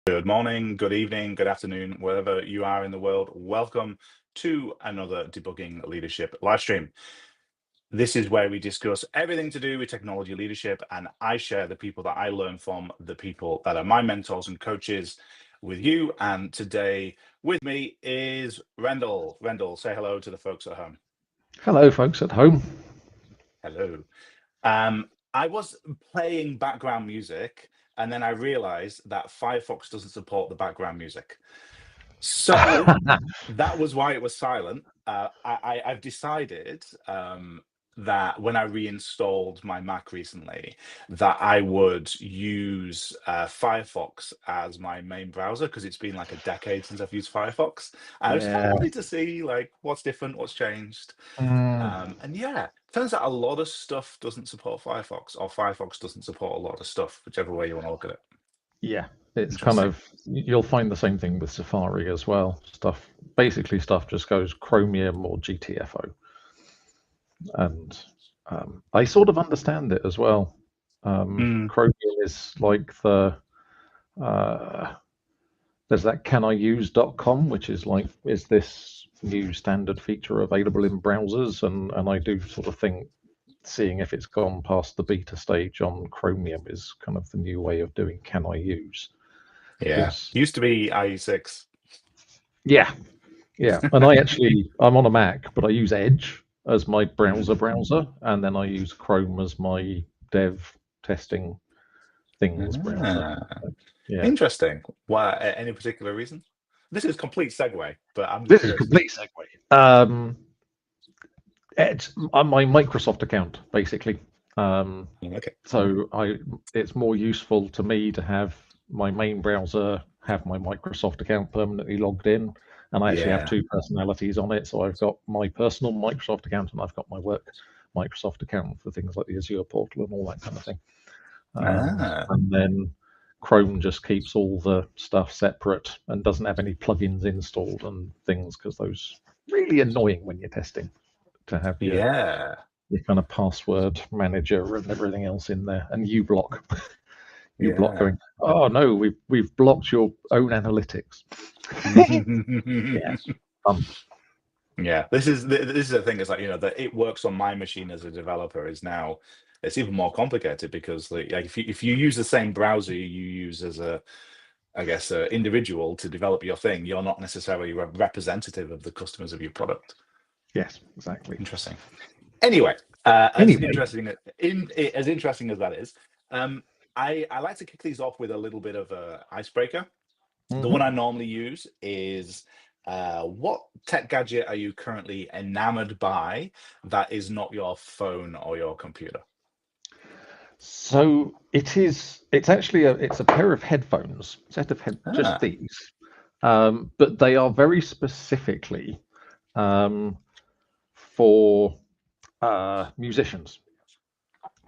Good morning, good evening, good afternoon, wherever you are in the world. Welcome to another Debugging Leadership live stream. This is where we discuss everything to do with technology leadership, and I share the people that I learn from, the people that are my mentors and coaches with you. And today with me is Rendell. Rendell, say hello to the folks at home. Hello, folks at home. Hello. I was playing background music, and then I realized that Firefox doesn't support the background music. So that was why it was silent. I've decided that when I reinstalled my Mac recently, that I would use Firefox as my main browser, because it's been like a decade since I've used Firefox. And I just kind of Yeah. wanted to see like what's different, what's changed. And yeah, turns out a lot of stuff doesn't support Firefox, or Firefox doesn't support a lot of stuff, whichever way you want to look at it. Yeah, it's kind Interesting. of, you'll find the same thing with Safari as well. Basically stuff just goes Chromium or GTFO. And I sort of understand it as well. Chromium is like there's that caniuse.com, which is this new standard feature available in browsers? And I do sort of think seeing if it's gone past the beta stage on Chromium is kind of the new way of doing can I use. Yeah, used to be IE6. Yeah. And I'm on a Mac, but I use Edge as my browser, and then I use Chrome as my dev testing things browser. Yeah. Interesting. Why? Any particular reason? This is complete segue, but I'm This is a curious. complete segue. Edge on my Microsoft account, basically. Okay. So it's more useful to me to have my main browser have my Microsoft account permanently logged in, and I actually have two personalities on it. So I've got my personal Microsoft account, and I've got my work Microsoft account for things like the Azure portal and all that kind of thing. And then Chrome just keeps all the stuff separate and doesn't have any plugins installed and things, because those really annoying when you're testing to have your kind of password manager and everything else in there, and uBlock. uBlock going, oh no, we've blocked your own analytics. Yeah, this is the thing. Is like, that it works on my machine as a developer is now, it's even more complicated, because like if you use the same browser you use as a, I guess, individual to develop your thing, you're not necessarily representative of the customers of your product. Yes, exactly. Interesting. Anyway, as interesting as that is, I like to kick these off with a little bit of a icebreaker. The one I normally use is, what tech gadget are you currently enamored by that is not your phone or your computer? So it's actually a pair of headphones, just these, but they are very specifically for musicians.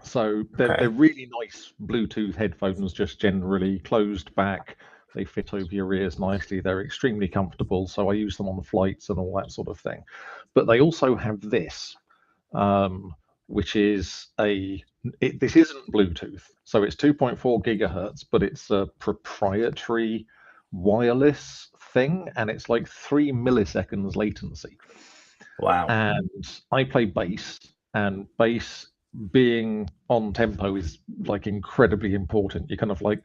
So they're really nice Bluetooth headphones, just generally closed back. They fit over your ears nicely. They're extremely comfortable, so I use them on the flights and all that sort of thing. But they also have this, which is this isn't Bluetooth, so it's 2.4 gigahertz, but it's a proprietary wireless thing, and it's like 3 milliseconds latency. Wow. And I play bass, and bass being on tempo is like incredibly important. You're kind of like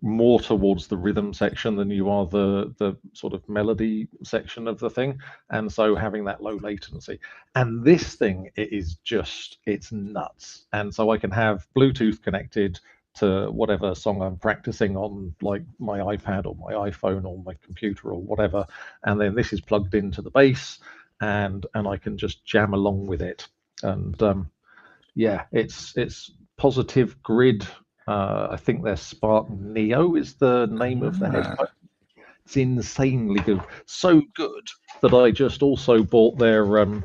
more towards the rhythm section than you are the sort of melody section of the thing, and so having that low latency. And this thing, it's nuts. And so I can have Bluetooth connected to whatever song I'm practicing on, like my iPad or my iPhone or my computer or whatever, and then this is plugged into the bass, and I can just jam along with it. And it's Positive Grid. I think their Spark Neo is the name of the headphone. It's insanely good. So good that I just also bought their. I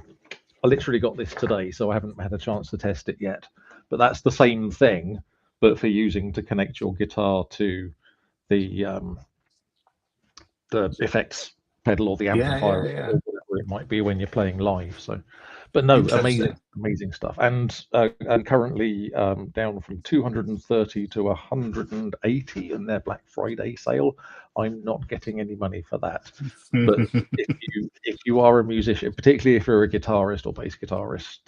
literally got this today, so I haven't had a chance to test it yet. But that's the same thing, but for using to connect your guitar to the effects pedal or the amplifier or whatever it might be when you're playing live. So, But no, Interesting. amazing stuff, and currently down from 230 to 180 in their Black Friday sale. I'm not getting any money for that, but if you are a musician, particularly if you're a guitarist or bass guitarist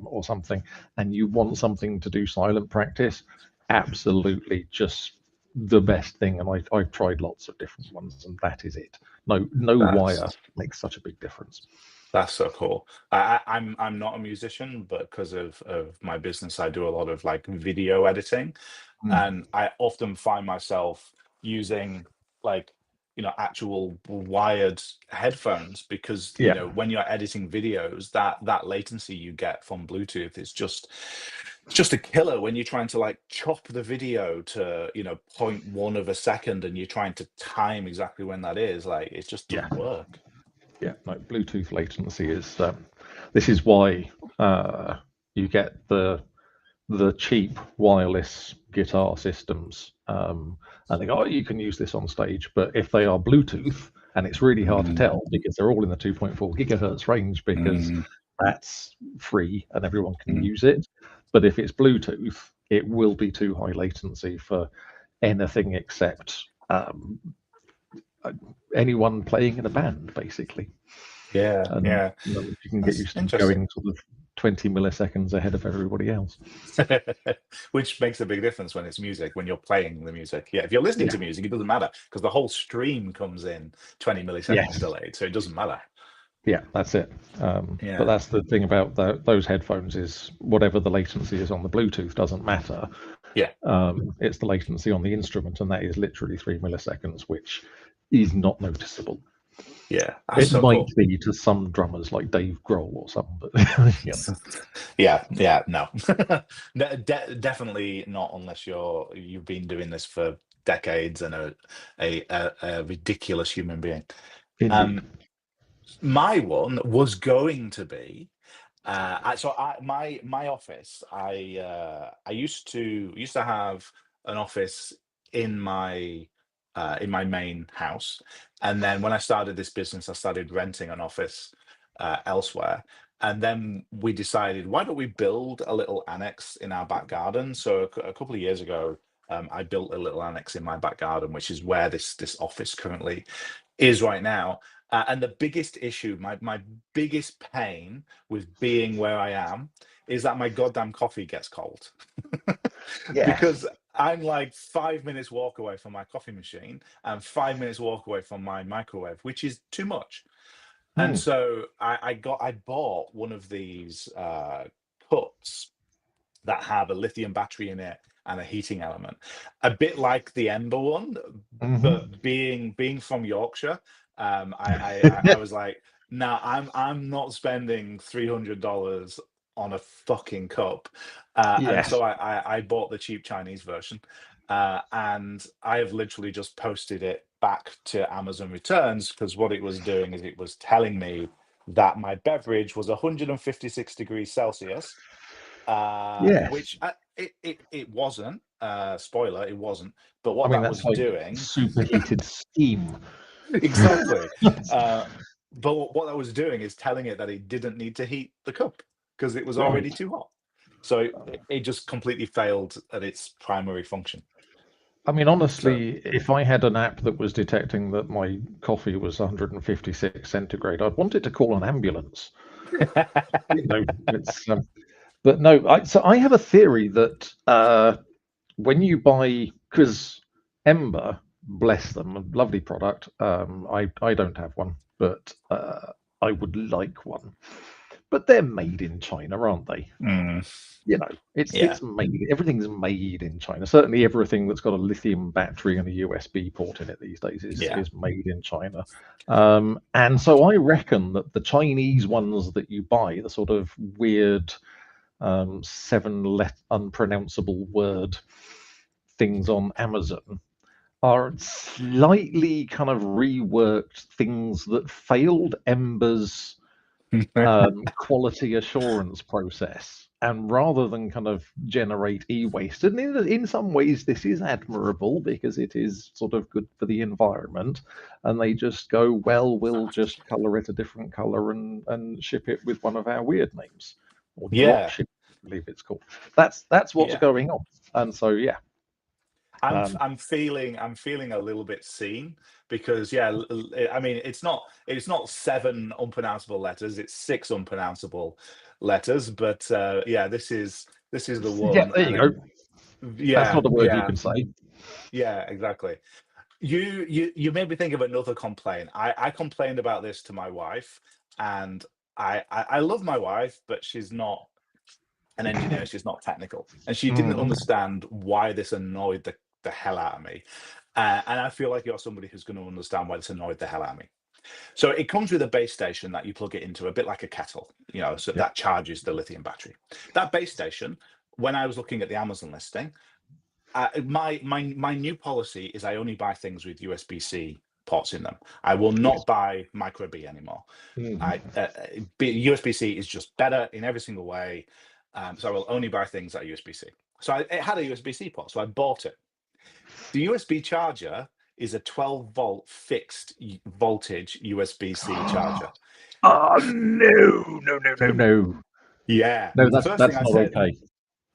or something, and you want something to do silent practice, absolutely just the best thing. And I've tried lots of different ones, and that is it. No wire That's makes such a big difference. That's so cool. I'm not a musician, but because of my business, I do a lot of like video editing, Mm. and I often find myself using like actual wired headphones because Yeah, when you're editing videos, that latency you get from Bluetooth is just a killer when you're trying to like chop the video to 0.1 of a second and you're trying to time exactly when that is. Like it just yeah, doesn't work. yeah. No, Bluetooth latency is. This is why you get the cheap wireless guitar systems, and they go, "Oh, you can use this on stage." But if they are Bluetooth, and it's really hard to Mm, tell because they're all in the 2.4 gigahertz range because mm, that's free and everyone can mm. use it. But if it's Bluetooth, it will be too high latency for anything except uh, anyone playing in a band, basically. Yeah, And yeah. you can get That's used to interesting. going sort of 20 milliseconds ahead of everybody else. Which makes a big difference when it's music, when you're playing the music. Yeah, if you're listening Yeah. to music, it doesn't matter because the whole stream comes in 20 milliseconds Yes. delayed, so it doesn't matter. Yeah, that's it. But Yeah, that's the thing about those headphones is whatever the latency is on the Bluetooth doesn't matter. yeah, It's the latency on the instrument, and that is literally 3 milliseconds, which is not noticeable. yeah. That's It so might cool. be to some drummers like Dave Grohl or something, but yeah, Yeah, yeah, no. Definitely not unless you've been doing this for decades and a ridiculous human being. indeed. Um, my one was going to be my office. I used to have an office in my main house, and then when I started this business, I started renting an office elsewhere. And then we decided, why don't we build a little annex in our back garden? So a couple of years ago, I built a little annex in my back garden, which is where this office currently is right now. And the biggest issue, my biggest pain with being where I am is that my goddamn coffee gets cold. Yes. Because I'm like 5 minutes walk away from my coffee machine and 5 minutes walk away from my microwave, which is too much. And Hmm. so I bought one of these cups that have a lithium battery in it and a heating element, a bit like the Ember one, Hmm. but being from Yorkshire, I was like, nah, I'm not spending $300 on a fucking cup, and Yes. so I bought the cheap Chinese version, and I have literally just posted it back to Amazon Returns because what it was doing is it was telling me that my beverage was 156 degrees Celsius, Yes. which it wasn't. Spoiler, it wasn't. But I what mean, that that's was like doing, superheated steam. exactly. Uh, but what that was doing is telling it that it didn't need to heat the cup because it was already Right. too hot. So it just completely failed at its primary function. I mean, So honestly, if I had an app that was detecting that my coffee was 156 centigrade, I'd want it to call an ambulance. You know, it's but no. So I have a theory that when you buy, because Ember, bless them, a lovely product. I don't have one, but I would like one. But they're made in China, aren't they? mm, You know, yeah, it's made. Everything's made in China. Certainly, everything that's got a lithium battery and a USB port in it these days yeah. is made in China. And so I reckon that the Chinese ones that you buy, the sort of weird seven let unpronounceable word things on Amazon, are slightly kind of reworked things that failed Ember's quality assurance process. and rather than kind of generate e-waste, and in some ways this is admirable because it is sort of good for the environment, and they just go, well, we'll just color it a different color and ship it with one of our weird names, or drop ship, I believe it's called. That's what's going on. And so I'm feeling a little bit seen, because I mean, it's not 7 unpronounceable letters, it's 6 unpronounceable letters, but this is the one. Yeah, there you go. That's not a word you can say. Yeah, exactly. You made me think of another complaint. I complained about this to my wife, and I love my wife, but she's not an engineer, she's not technical, and she didn't understand why this annoyed the hell out of me. And I feel like you're somebody who's going to understand why this annoyed the hell out of me. So it comes with a base station that you plug it into, a bit like a kettle, so that charges the lithium battery. That base station, when I was looking at the Amazon listing, my new policy is I only buy things with USB-C ports in them. I will not buy micro B anymore. USB-C is just better in every single way. So I will only buy things that are USB-C. So it had a USB-C port, so I bought it. The USB charger is a 12-volt fixed voltage USB-C charger. Oh, no. Yeah. No, that's not okay.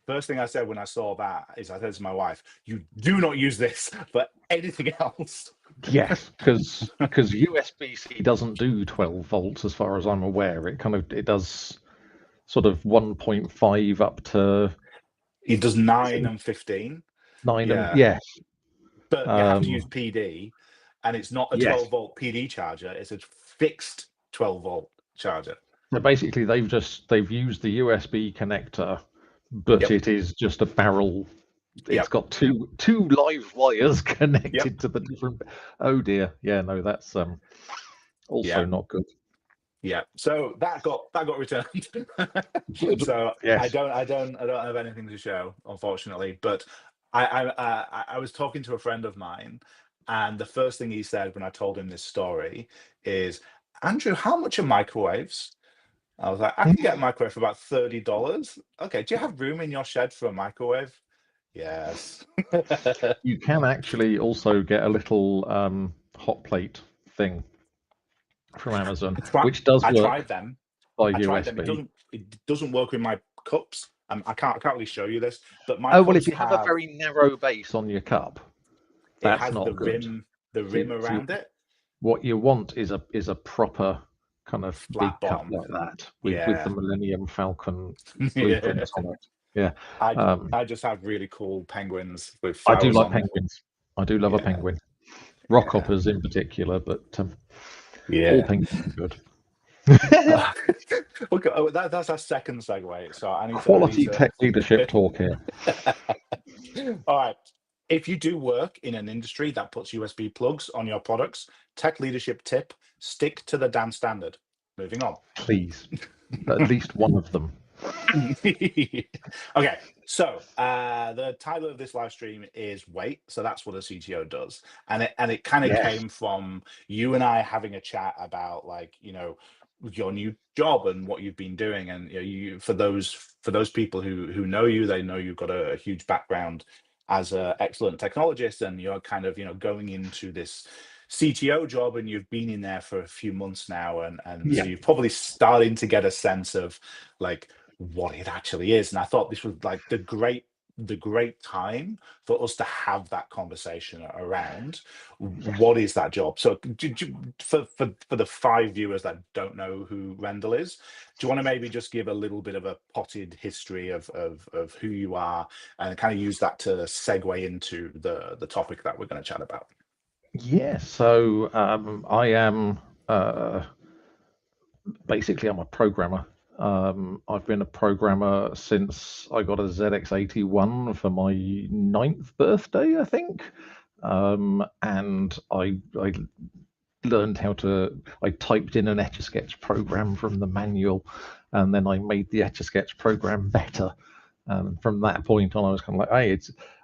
First thing I said when I saw that is I said to my wife, you do not use this for anything else. Yes, because USB-C doesn't do 12 volts as far as I'm aware. It does sort of 1.5 up to... It does 9 and 15. 9 and... Yes. But you have to use PD, and it's not a 12-volt PD charger, it's a fixed 12-volt charger. So basically, they've used the USB connector, but it is just a barrel. It's got two live wires connected to the different. Oh dear, yeah, no, that's also not good. Yeah, so that got returned. So I don't have anything to show, unfortunately. But I was talking to a friend of mine, and the first thing he said when I told him this story is, Andrew, how much are microwaves? I was like, I can get a microwave for about $30. Okay, do you have room in your shed for a microwave? Yes. You can actually also get a little hot plate thing from Amazon, which does work. I tried them by I USB. tried them. It doesn't work with my cups. I can't really show you this, but my well, if you have a very narrow base on your cup, that's not good. The rim around it. What you want is a proper kind of flat big bottom cup like that with the Millennium Falcon blueprint on it. Yeah, I just have really cool penguins with flowers. I do like penguins. I do love a penguin. Rockhoppers in particular, but all penguins are good. Okay, that's our second segue. So I need quality tech leadership talk here. All right. If you do work in an industry that puts USB plugs on your products, tech leadership tip: stick to the damn standard. Moving on. Please. At least one of them. Okay, so the title of this live stream is Wait. So that's what a CTO does, and it kind of came from you and I having a chat about, like, your new job and what you've been doing, and you for those people who know you, they know you've got a huge background as an excellent technologist, and you're kind of going into this CTO job, and you've been in there for a few months now, and so you're probably starting to get a sense of like what it actually is. And I thought this was like the great time for us to have that conversation around what is that job. So for the 5 viewers that don't know who Rendell is, do you want to maybe just give a little bit of a potted history of who you are, and kind of use that to segue into the topic that we're going to chat about? So I am basically, I'm a programmer. I've been a programmer since I got a ZX81 for my 9th birthday, I think. And I learned how to, I typed in an Etch-a-Sketch program from the manual, and then I made the Etch-a-Sketch program better. And from that point on, I was kind of like, hey,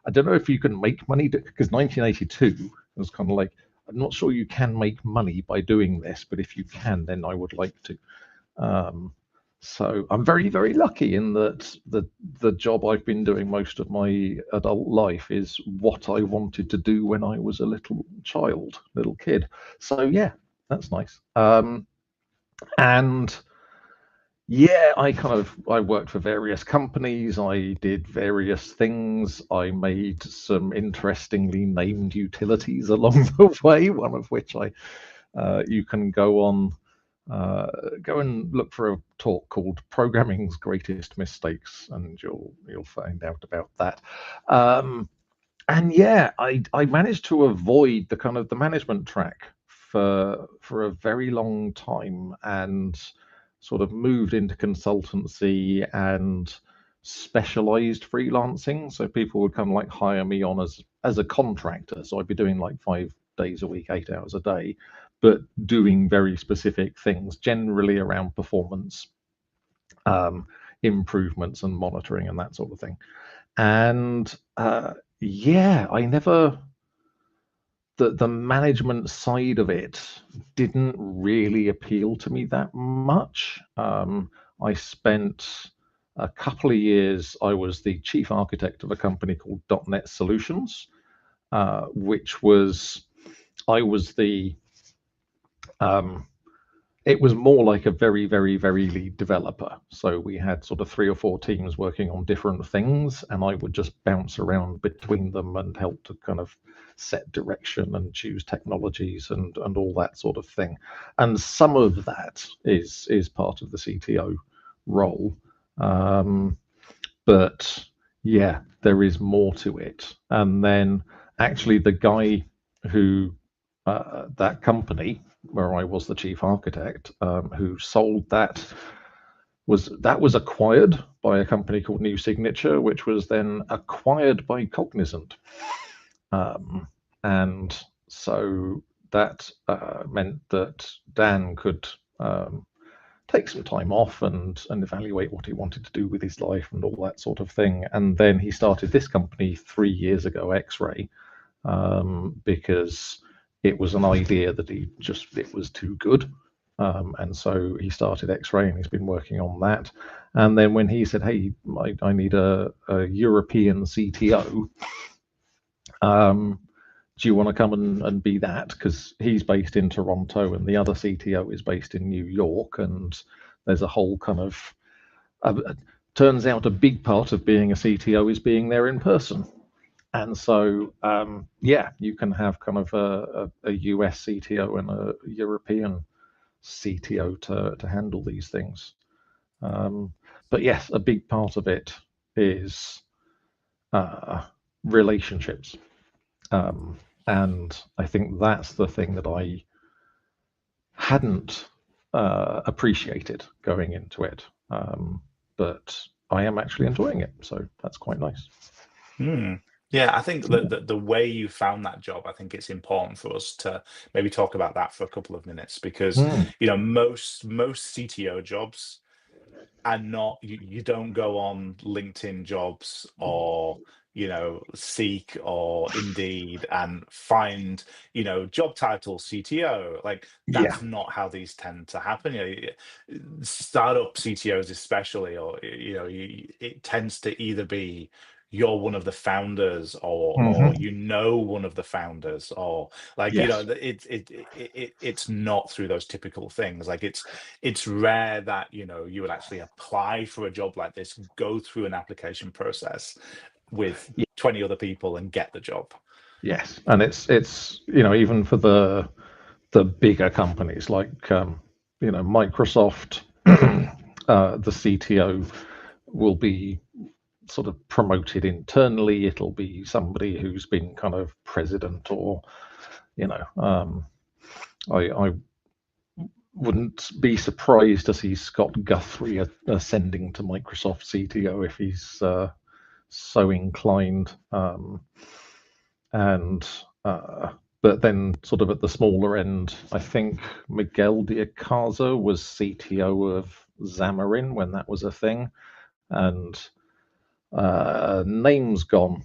I don't know if you can make money, because 1982 was kind of like, I'm not sure you can make money by doing this, but if you can, then I would like to. So I'm very, very lucky in that the job I've been doing most of my adult life is what I wanted to do when I was a little kid. So yeah, that's nice. And yeah, I worked for various companies. I did various things. I made some interestingly named utilities along the way. One of which you can go and look for a talk called "Programming's Greatest Mistakes," and you'll find out about that. And yeah, I managed to avoid the kind of the management track for a very long time, and sort of moved into consultancy and specialized freelancing. So people would come like hire me on as a contractor. So I'd be doing like 5 days a week, 8 hours a day, but doing very specific things, generally around performance improvements and monitoring and that sort of thing. And yeah, I never the management side of it didn't really appeal to me that much. I spent a couple of years. I was the chief architect of a company called .NET Solutions, which was I was the it was more like a very, very, very lead developer. So we had sort of 3 or 4 teams working on different things, and I would just bounce around between them and help to kind of set direction and choose technologies and all that sort of thing. And some of that is part of the CTO role. But yeah, there is more to it. And then actually the guy who that company where I was the chief architect, who sold that was acquired by a company called New Signature, which was then acquired by Cognizant, and so that meant that Dan could take some time off and evaluate what he wanted to do with his life and all that sort of thing. And then he started this company 3 years ago, X-Ray, because it was an idea that it was too good. And so he started X-Ray and he's been working on that. And then when he said, hey, I need a European CTO, do you want to come and be that? Because he's based in Toronto and the other CTO is based in New York. And there's a whole kind of, turns out a big part of being a CTO is being there in person. And so, yeah, you can have kind of a US CTO and a European CTO to handle these things. But yes, a big part of it is relationships. And I think that's the thing that I hadn't appreciated going into it. But I am actually enjoying it. So that's quite nice. Yeah, I think that the way you found that job, I think it's important for us to maybe talk about that for a couple of minutes because most CTO jobs are not you don't go on LinkedIn jobs or Seek or Indeed and find job title CTO. Like Yeah. that's not how these tend to happen. Startup CTOs especially, or it tends to either be you're one of the founders or one of the founders or like Yes. it's not through those typical things. Like it's rare that you would actually apply for a job like this, go through an application process with 20 other people and get the job. Yes, and it's even for the bigger companies like Microsoft, the CTO will be sort of promoted internally. It'll be somebody who's been kind of president or I wouldn't be surprised to see Scott Guthrie ascending to Microsoft CTO if he's so inclined. And but then sort of at the smaller end, I think Miguel de Icaza was CTO of Xamarin when that was a thing, and name's gone.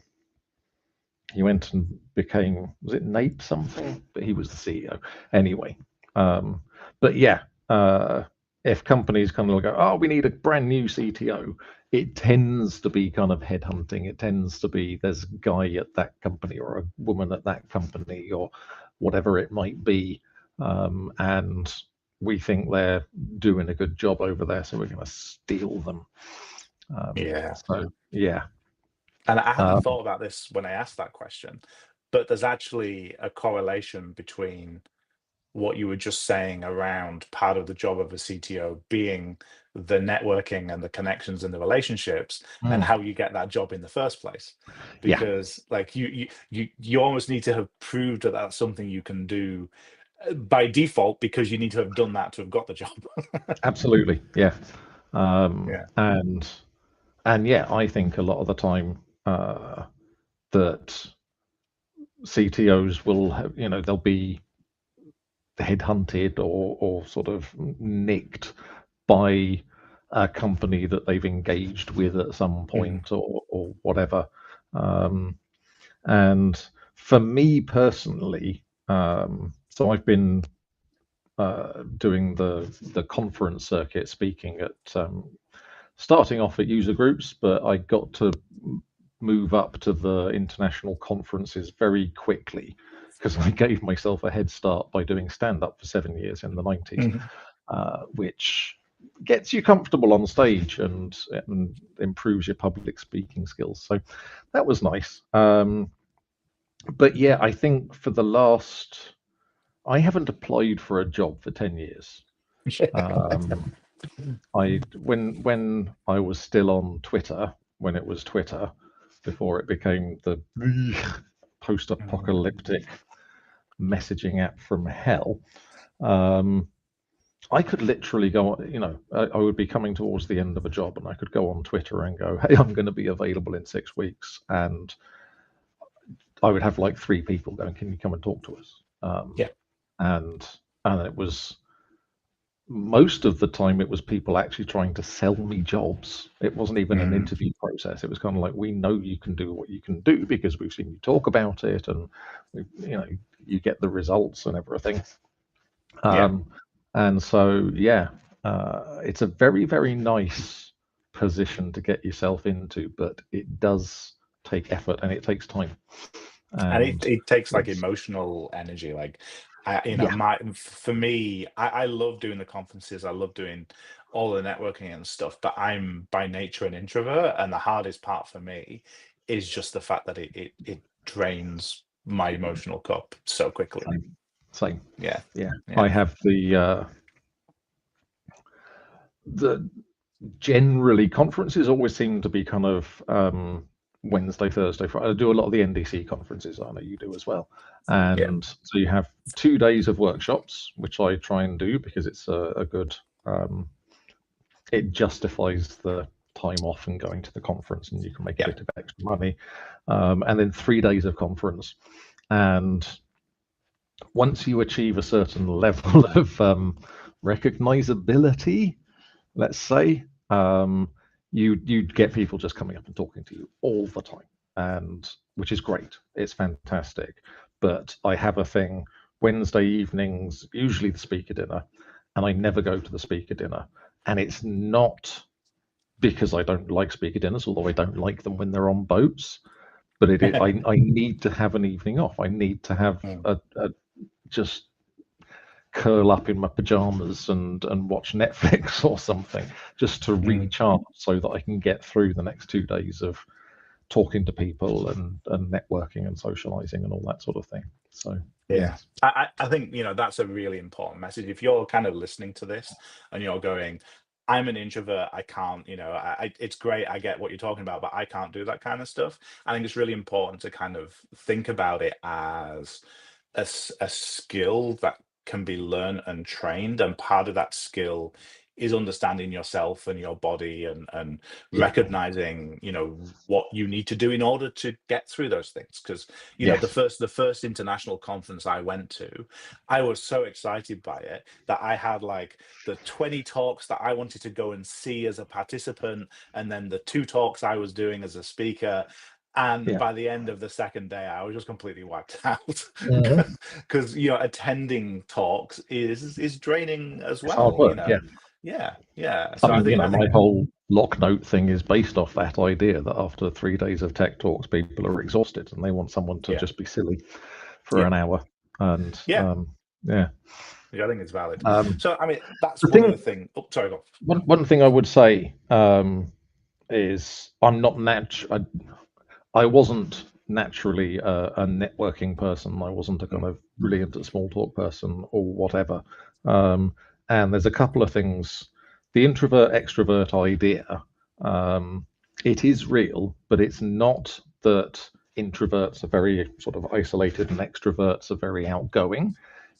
He went and became, was it Nate something? But he was the CEO anyway. But yeah, if companies kind of go, oh, we need a brand new CTO, it tends to be kind of headhunting. It tends to be there's a guy at that company or a woman at that company or whatever it might be, and we think they're doing a good job over there, so we're going to steal them. Yeah. So yeah. And I hadn't Um, thought about this when I asked that question, but there's actually a correlation between what you were just saying around part of the job of a CTO being the networking and the connections and the relationships and how you get that job in the first place. yeah, Because like you almost need to have proved that that's something you can do by default because you need to have done that to have got the job. absolutely. Yeah. Yeah. And yeah, I think a lot of the time that CTOs will have, they'll be headhunted or sort of nicked by a company that they've engaged with at some Mm, point or whatever. Um, and for me personally, so I've been doing the conference circuit, speaking at starting off at user groups, but I got to move up to the international conferences very quickly because I gave myself a head start by doing stand up for 7 years in the 90s, mhm. which gets you comfortable on stage and improves your public speaking skills. So that was nice. But yeah, I think for the last, I haven't applied for a job for 10 years. Um, when I was still on Twitter, when it was Twitter, before it became the post-apocalyptic messaging app from hell, um, I could literally go on, I would be coming towards the end of a job and I could go on Twitter and go, hey, I'm going to be available in 6 weeks. And I would have like 3 people going, can you come and talk to us? Yeah. And it was most of the time it was people actually trying to sell me jobs. It wasn't even an Mm, interview process. It was kind of like, we know you can do what you can do because we've seen you talk about it and you get the results and everything. yeah. Um, and so yeah, it's a very, very nice position to get yourself into, but it does take effort and it takes time. And And it takes like it's emotional energy. Like yeah, for me, I love doing the conferences, I love doing all the networking and stuff, but I'm by nature an introvert, and the hardest part for me is just the fact that it drains my emotional cup so quickly. same, same. Yeah. Yeah, I Yeah. have the generally conferences always seem to be kind of Wednesday, Thursday, Friday. I do a lot of the NDC conferences. I know you do as well. Yeah. And so you have 2 days of workshops, which I try and do because it's a good, it justifies the time off and going to the conference and you can make a Yeah. bit of extra money. And then 3 days of conference. And once you achieve a certain level of recognizability, let's say, you get people just coming up and talking to you all the time, and which is great. It's fantastic. But I have a thing Wednesday evenings, usually the speaker dinner, and I never go to the speaker dinner. And it's not because I don't like speaker dinners, although I don't like them when they're on boats. But I need to have an evening off. I need to have Mm, a just curl up in my pajamas and watch Netflix or something just to mm. recharge so that I can get through the next 2 days of talking to people and networking and socializing and all that sort of thing. So Yeah. yes, I think, that's a really important message. If you're kind of listening to this and you're going, I'm an introvert, I can't, it's great, I get what you're talking about, but I can't do that kind of stuff. I think it's really important to kind of think about it as a skill that can be learned and trained. And part of that skill is understanding yourself and your body and yeah, recognizing, what you need to do in order to get through those things. Because yes, the first international conference I went to, I was so excited by it that I had like the 20 talks that I wanted to go and see as a participant, and then the 2 talks I was doing as a speaker. And yeah, by the end of the second day, I was just completely wiped out Mhm. because attending talks is draining as It's hard well. work. Yeah, Yeah. I So mean, I my think whole lock note thing is based off that idea that after 3 days of tech talks, people are exhausted and they want someone to yeah, just be silly for yeah, an hour. And yeah. yeah, Yeah, I think it's valid. um, So I mean, that's the one of the thing, things. Oh, sorry, go. one thing I would say is I'm not I wasn't naturally a networking person. I wasn't a kind Mm, of brilliant at small talk person or whatever. Um, and there's a couple of things. The introvert extrovert idea, it is real, but it's not that introverts are very sort of isolated and extroverts are very outgoing.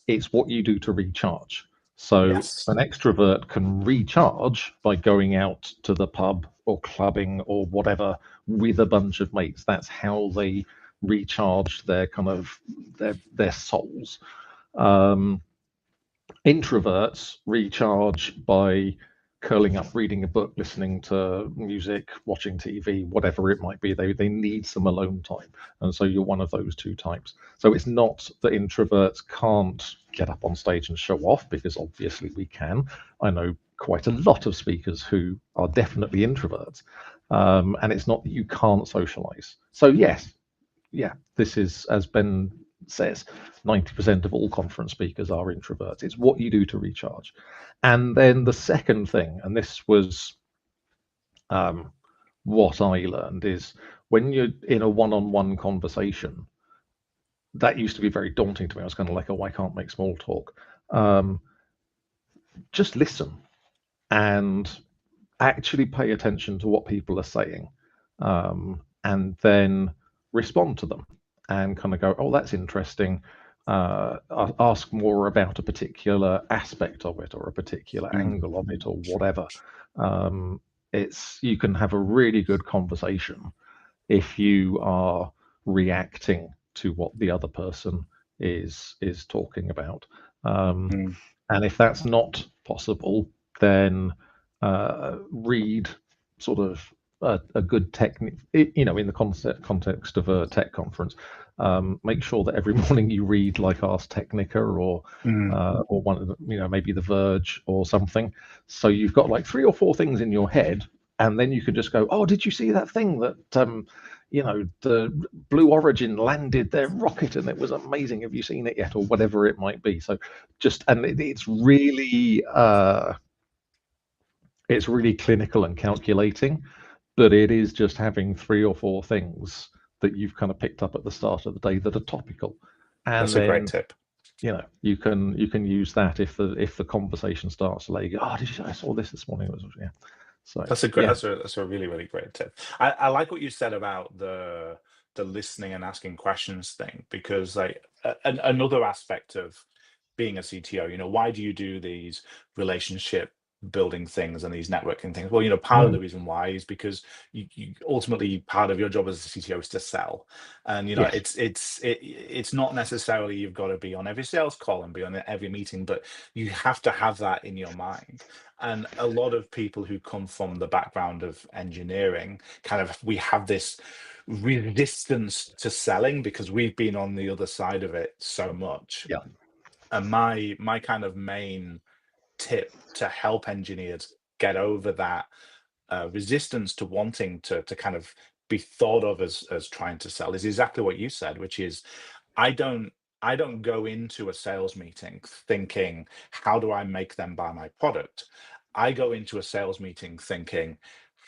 It's what you do to recharge. So yes. an extrovert can recharge by going out to the pub or clubbing or whatever with a bunch of mates. That's how they recharge their kind of their souls. Um, Introverts recharge by curling up, reading a book, listening to music, watching TV, whatever it might be. They need some alone time, and so you're one of those two types. So it's not that introverts can't get up on stage and show off, because obviously we can. I know quite a lot of speakers who are definitely introverts, and it's not that you can't socialize. So yes, yeah, this is, as Ben says, 90% of all conference speakers are introverts. It's what you do to recharge. And then the second thing, and this was um, what I learned, is when you're in a one-on-one conversation, that used to be very daunting to me. I was kind of like, oh, I can't make small talk. Um, just listen and actually pay attention to what people are saying, and then respond to them and kind of go, oh, that's interesting. Ask more about a particular aspect of it or a particular Mm, angle of it or whatever. Um, you can have a really good conversation if you are reacting to what the other person is talking about. Um, mm, and if that's not possible, then read sort of a good technique, in the context of a tech conference. Make sure that every morning you read like Ars Technica mm. or one of the, maybe The Verge or something. So you've got like 3 or 4 things in your head, and then you can just go, oh, did you see that thing that the Blue Origin landed their rocket and it was amazing. Have you seen it yet? Or whatever it might be. So it's really clinical and calculating, but it is just having 3 or 4 things that you've kind of picked up at the start of the day that are topical, and That's a great then tip. you can use that if the conversation starts like, oh, did you, I saw this morning. It was, yeah. So That's a great. yeah, That's a really really great tip. I like what you said about the listening and asking questions thing, because like another aspect of being a CTO, why do you do these relationship building things and these networking things? Well, part of mm, the reason why is because you ultimately, part of your job as a CTO is to sell, and yes, it's not necessarily you've got to be on every sales call and be on every meeting, but you have to have that in your mind. And a lot of people who come from the background of engineering, we have this resistance to selling because we've been on the other side of it so much. yeah, And my kind of main tip to help engineers get over that resistance to wanting to kind of be thought of as trying to sell is exactly what you said, which is I don't I don't go into a sales meeting thinking, how do I make them buy my product? I go into a sales meeting thinking,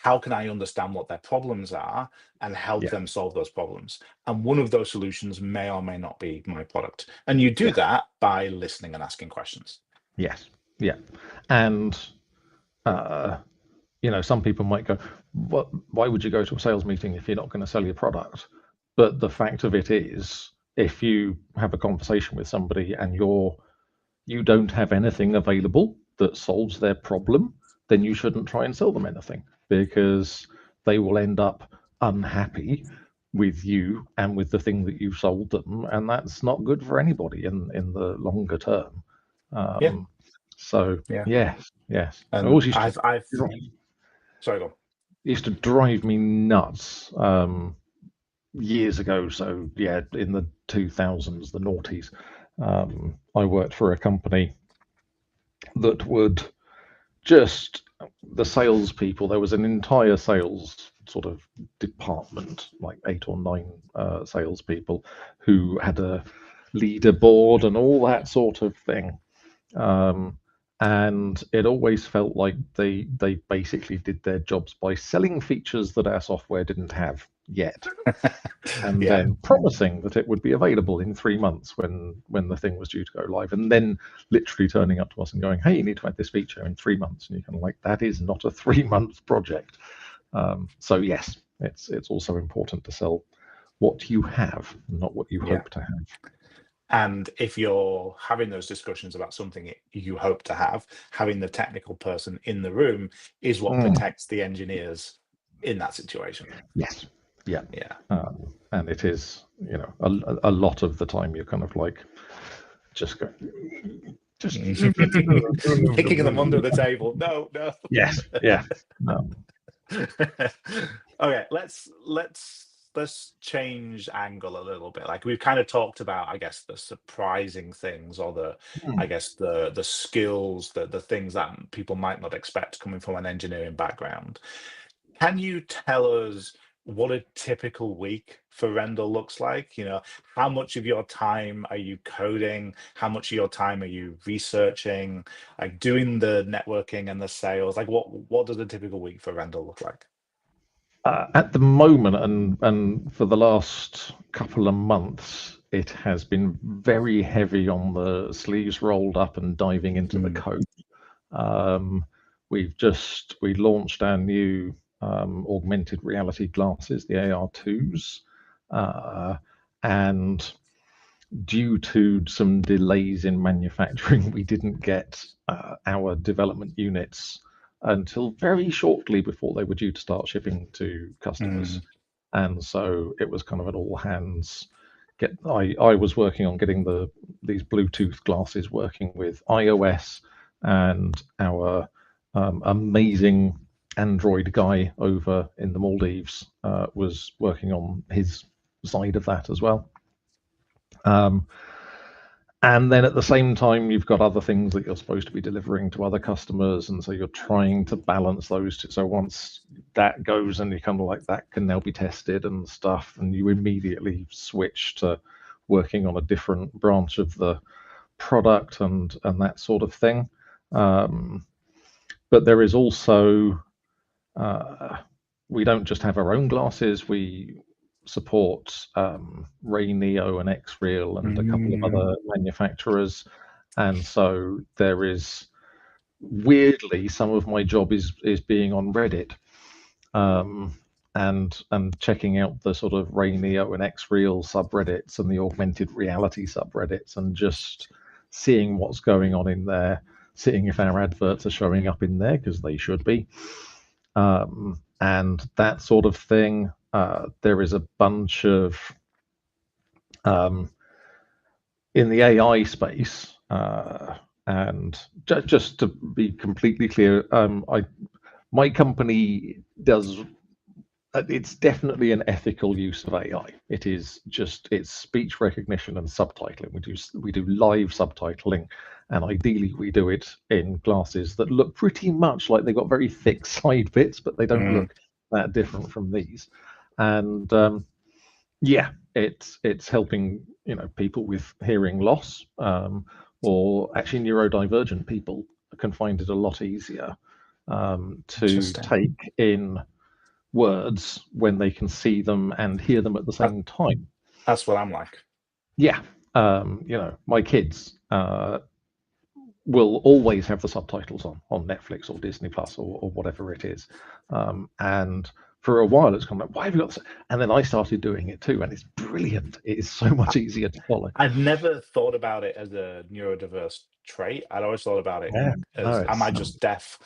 how can I understand what their problems are and help yeah, them solve those problems? And one of those solutions may or may not be my product. And you do yes, that by listening and asking questions. yes, yeah, and uh, some people might go, "What? Why would you go to a sales meeting if you're not going to sell your product?" But the fact of it is, if you have a conversation with somebody and you don't have anything available that solves their problem, then you shouldn't try and sell them anything, because they will end up unhappy with you and with the thing that you've sold them, and that's not good for anybody in the longer term. Yeah, Um, so yeah. yes, yes. I And always I've sorry, go on. used to drive me nuts years ago. So yeah, in the 2000s, the noughties, I worked for a company that would just the salespeople. There was an entire sales sort of department, like 8 or 9 salespeople, who had a leaderboard and all that sort of thing. And it always felt like they basically did their jobs by selling features that our software didn't have yet, and Yeah. then promising that it would be available in 3 months when the thing was due to go live, and then literally turning up to us and going, "Hey, you need to add this feature in 3 months," and you're kind of like, "That is not a 3 month project." So yes, it's also important to sell what you have, not what you Yeah. hope to have. And if you're having those discussions about something you hope to have, having the technical person in the room is what protects the engineers in that situation. Yes. Yeah. Yeah. And it is, a lot of the time you're kind of like, just go, just Kicking them under the table. No, no. yes, yeah. Okay, let's change angle a little bit. Like we've kind of talked about, I guess, the surprising things or I guess the skills, the things that people might not expect coming from an engineering background. Can you tell us what a typical week for Rendell looks like? How much of your time are you coding? How much of your time are you researching, like doing the networking and the sales? Like what does a typical week for Rendell look like? At the moment, and for the last couple of months, it has been very heavy on the sleeves rolled up and diving into the code. We launched our new augmented reality glasses, the AR2s, and due to some delays in manufacturing, we didn't get our development units until very shortly before they were due to start shipping to customers. And so it was kind of an all hands I was working on getting these Bluetooth glasses working with iOS, and our amazing Android guy over in the Maldives was working on his side of that as well. And then at the same time, you've got other things that you're supposed to be delivering to other customers. And so you're trying to balance those two. So once that goes and you kind of like that can now be tested and stuff, and you immediately switch to working on a different branch of the product and that sort of thing. But there is also, we don't just have our own glasses, we support Ray Neo and X-Real and a couple of other manufacturers. And so there is, weirdly, some of my job is being on Reddit and checking out the sort of Ray Neo and X-Real subreddits and the augmented reality subreddits and just seeing what's going on in there, seeing if our adverts are showing up in there, because they should be. And that sort of thing. There is a bunch of in the AI space, and just to be completely clear, my company does. It's definitely an ethical use of AI. It's speech recognition and subtitling. We do live subtitling, and ideally we do it in glasses that look pretty much like they've got very thick side bits, but they don't look that different from these. And yeah, it's helping people with hearing loss, or actually neurodivergent people can find it a lot easier to take in words when they can see them and hear them at the same time. That's what I'm like. Yeah. My kids will always have the subtitles on Netflix or Disney Plus or whatever it is. And for a while it's kind of like, why have you got this? And then I started doing it too, and it's brilliant. It is so much easier to follow. I've never thought about it as a neurodiverse trait. I'd always thought about it as, am I just deaf?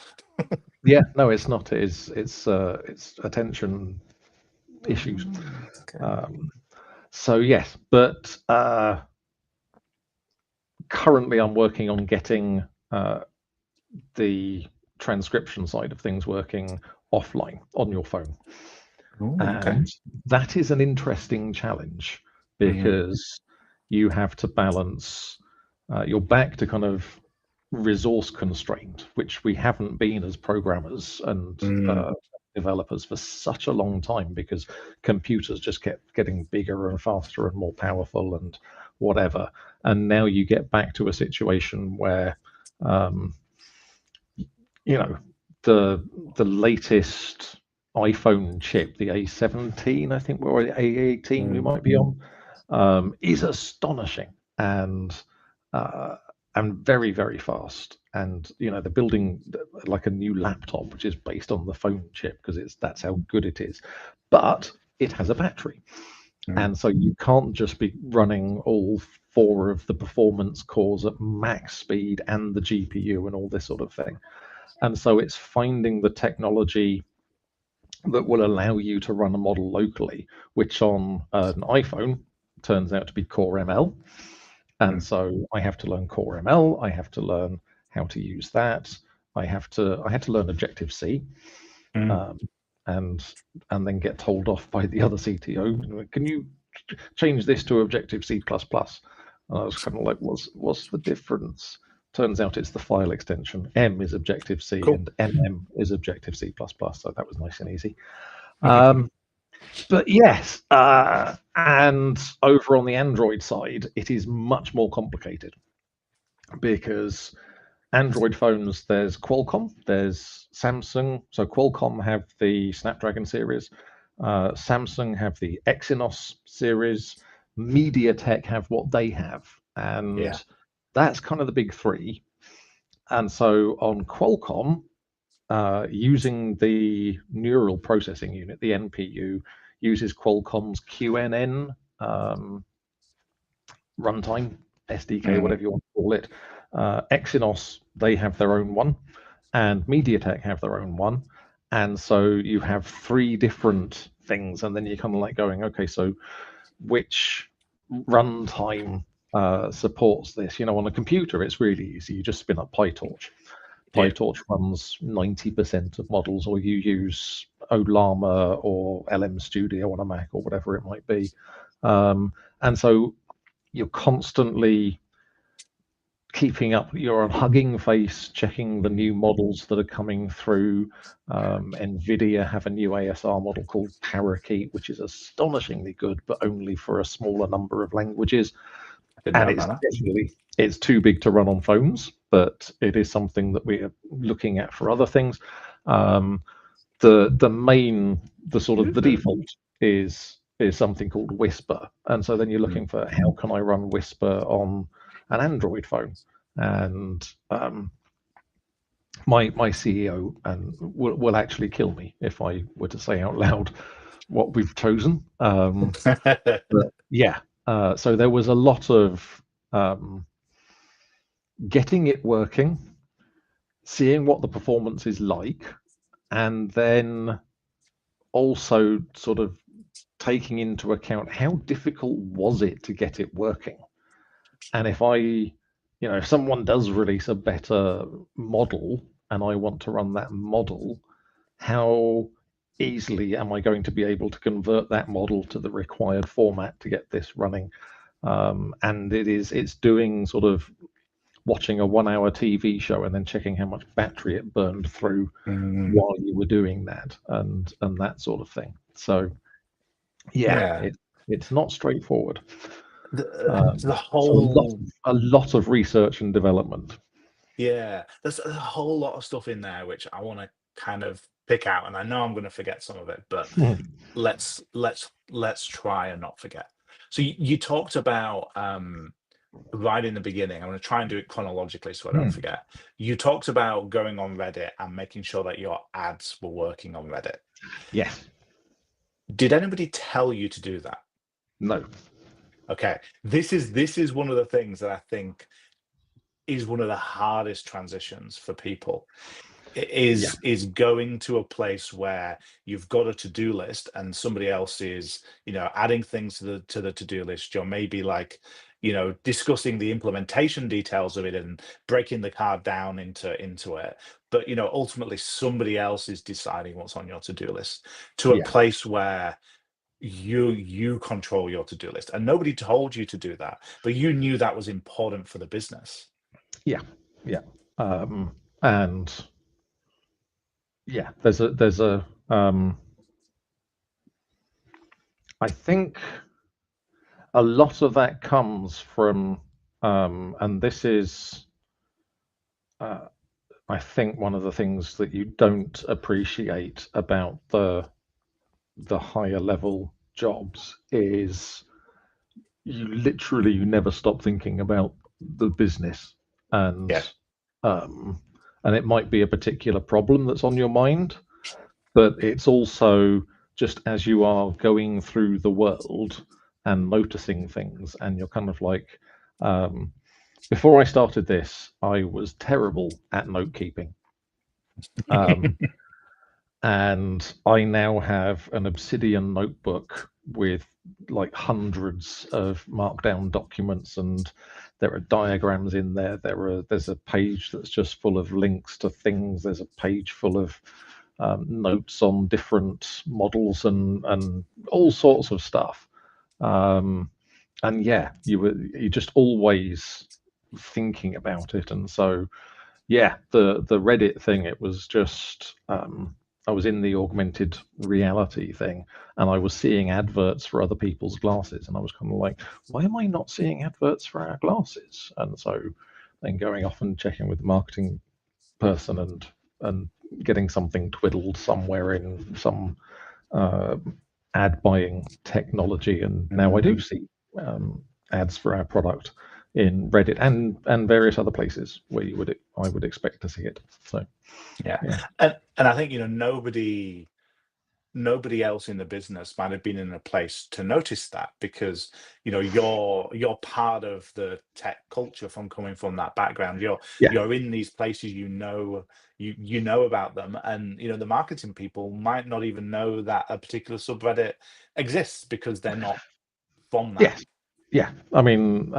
Yeah, no, it's not. It's attention issues. Okay. So yes, but currently I'm working on getting the transcription side of things working offline on your phone. Ooh, and that is an interesting challenge because you have to balance you're back to kind of resource constrained, which we haven't been as programmers and developers for such a long time, because computers just kept getting bigger and faster and more powerful and whatever. And now you get back to a situation where, you know, the latest iPhone chip, the A17, I think, or the A18 we might be on, is astonishing and very, very fast. And they're building like a new laptop which is based on the phone chip, because that's how good it is. But it has a battery, and so you can't just be running all 4 of the performance cores at max speed and the GPU and all this sort of thing. And so it's finding the technology that will allow you to run a model locally, which on an iPhone turns out to be Core ML. And so I have to learn Core ML. I have to learn how to use that. I had to learn Objective C, and then get told off by the other CTO. Can you change this to Objective C++? And I was kind of like, what's the difference? Turns out it's the file extension. M is Objective C, and MM is Objective C++. So that was nice and easy. But yes, and over on the Android side, it is much more complicated, because Android phones, there's Qualcomm, there's Samsung. So Qualcomm have the Snapdragon series, Samsung have the Exynos series, MediaTek have what they have, and that's kind of the big 3. And so on Qualcomm, using the neural processing unit, the NPU, uses Qualcomm's QNN runtime, SDK, whatever you want to call it. Exynos, they have their own one, and MediaTek have their own one. And so you have 3 different things, and then you're kind of like going, okay, so which runtime supports this? On a computer, it's really easy. You just spin up PyTorch. PyTorch runs 90% of models, or you use Ollama or LM Studio on a Mac or whatever it might be. And so you're constantly keeping up. You're on Hugging Face, checking the new models that are coming through. NVIDIA have a new ASR model called Parakeet, which is astonishingly good, but only for a smaller number of languages. And it's too big to run on phones, but it is something that we are looking at for other things. The default is something called Whisper, and so then you're looking for, how can I run Whisper on an Android phone? And my CEO will actually kill me if I were to say out loud what we've chosen. But yeah, so there was a lot of getting it working, seeing what the performance is like, and then also sort of taking into account how difficult was it to get it working. And if someone does release a better model and I want to run that model, how easily am I going to be able to convert that model to the required format to get this running? And it's doing sort of watching a 1-hour TV show and then checking how much battery it burned through while you were doing that, and that sort of thing. So it's not straightforward. The whole a lot of research and development. There's a whole lot of stuff in there which I want to kind of pick out, and I know I'm going to forget some of it, but let's try and not forget. So you talked about right in the beginning, I'm going to try and do it chronologically so I don't forget. You talked about going on Reddit and making sure that your ads were working on Reddit. Yes. Did anybody tell you to do that? No. Okay. This is one of the things that I think is one of the hardest transitions for people. Is going to a place where you've got a to-do list and somebody else is, adding things to the to-do list. You're maybe like, discussing the implementation details of it and breaking the card down into it. But, ultimately somebody else is deciding what's on your to-do list, to a place where you control your to-do list, and nobody told you to do that, but you knew that was important for the business. Yeah. And yeah, there's a I think a lot of that comes from, and this is, uh, I think, one of the things that you don't appreciate about the higher level jobs is you never stop thinking about the business, and Yeah. um, and it might be a particular problem that's on your mind, but it's also just as you are going through the world and noticing things, and you're kind of like, um, before I started this, I was terrible at note keeping. Um, and I now have an Obsidian notebook with like hundreds of markdown documents, and there are diagrams in there. There's a page that's just full of links to things. There's a page full of notes on different models and all sorts of stuff. Um, and yeah, you just always thinking about it, and so yeah, the Reddit thing, it was just I was in the augmented reality thing, and I was seeing adverts for other people's glasses, and I was kind of like, why am I not seeing adverts for our glasses? And so then going off and checking with the marketing person and getting something twiddled somewhere in some uh, ad buying technology, and now I do Mm. see ads for our product in Reddit and various other places where I would expect to see it. So Yeah. yeah, And I think, nobody else in the business might have been in a place to notice that, because you're part of the tech culture from coming from that background. yeah, You're in these places, you know about them, and the marketing people might not even know that a particular subreddit exists because they're not from that. yes, yeah. I mean,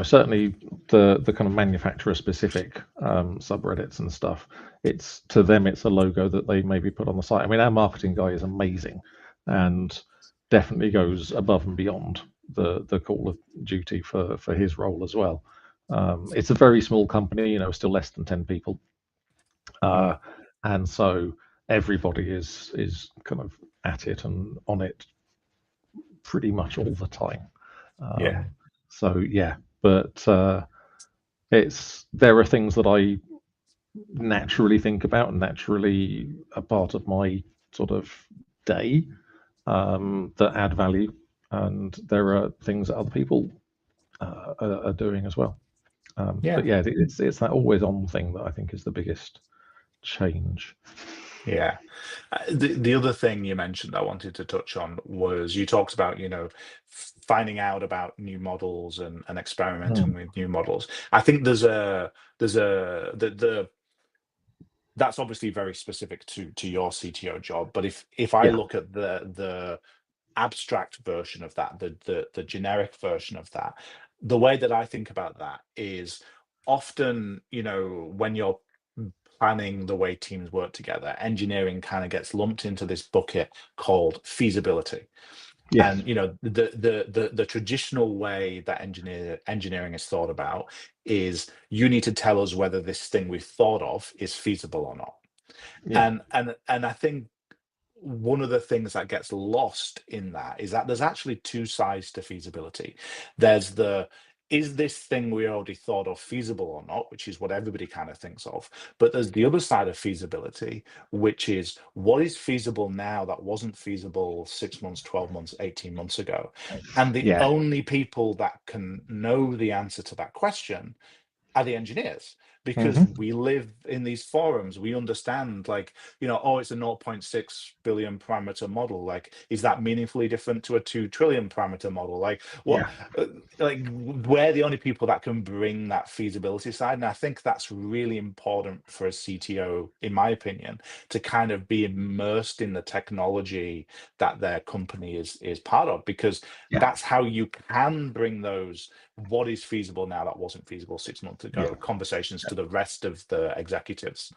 certainly the kind of manufacturer specific subreddits and stuff. It's to them, it's a logo that they maybe put on the site. I mean, our marketing guy is amazing, and definitely goes above and beyond the Call of Duty for his role as well. It's a very small company, still less than 10 people, Mm. uh, and so everybody is kind of at it and on it pretty much all the time. Yeah. So yeah, but it's there are things that I naturally think about and naturally a part of my sort of day that add value, and there are things that other people are doing as well. Yeah. But yeah, it's that always on thing that I think is the biggest change. Yeah. The other thing you mentioned I wanted to touch on was, you talked about, finding out about new models and Mm, experimenting with new models. I think the that's obviously very specific to your CTO job. But if I yeah, look at the abstract version of that, the generic version of that, the way that I think about that is, often, when you're planning the way teams work together, engineering kind of gets lumped into this bucket called feasibility. yes, And the traditional way that engineering is thought about is, you need to tell us whether this thing we've thought of is feasible or not. yeah, And I think one of the things that gets lost in that is that there's actually two sides to feasibility. There's the, is this thing we already thought of feasible or not, which is what everybody kind of thinks of. But there's the other side of feasibility, which is, what is feasible now that wasn't feasible 6 months, 12 months, 18 months ago. And the yeah, only people that can know the answer to that question are the engineers, because hmm, we live in these forums. We understand, like, oh, it's a zero point 0.6 billion parameter model. Like, is that meaningfully different to a 2 trillion parameter model? Like, what? yeah, Like, we're the only people that can bring that feasibility side, and I think that's really important for a CTO, in my opinion, to kind of be immersed in the technology that their company is part of, because yeah, that's how you can bring those, what is feasible now that wasn't feasible 6 months yeah. ago, conversations to the rest of the executives.